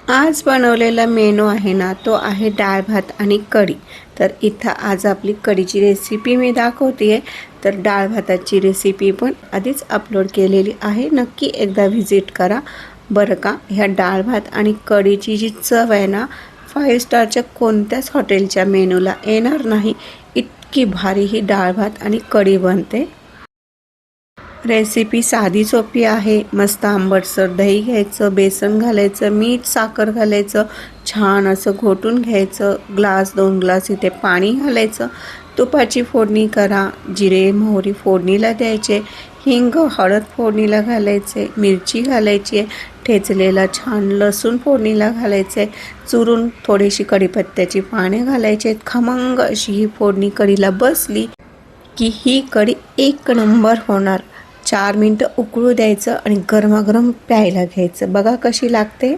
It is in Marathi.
आज बनवलेला मेनू आहे ना, तो आहे डाळ भात आणि कढी. तर इथं आज आपली कढीची रेसिपी मी दाखवते. तर डाळ भाताची रेसिपी पण आधीच अपलोड केलेली आहे, नक्की एकदा व्हिजिट करा बरं का. ह्या डाळ भात आणि कढीची जी चव आहे ना, 5 स्टारच्या कोणत्याच हॉटेलच्या मेनूला येणार नाही. इतकी भारी ही डाळ भात आणि कढी बनते. रेसिपी साधी सोपी आहे. मस्त आंबटसर दही घ्यायचं, बेसन घालायचं, मीठ साखर घालायचं, छान असं घोटून घ्यायचं. ग्लास 2 ग्लास इथे पाणी घालायचं. तुपाची फोडणी करा. जिरे मोहरी फोडणीला द्यायचे. हिंग हळद फोडणीला घालायचे. मिरची घालायची आहे. ठेचलेला छान लसूण फोडणीला घालायचे. चुरून थोडीशी कढीपत्त्याची पाने घालायचे. खमंग अशी ही फोडणी कढीला बसली की ही कढी एक नंबर होणार. 4 मिनटं उकळू द्यायचं आणि गरमागरम प्यायला घ्यायचं. बघा कशी लागते.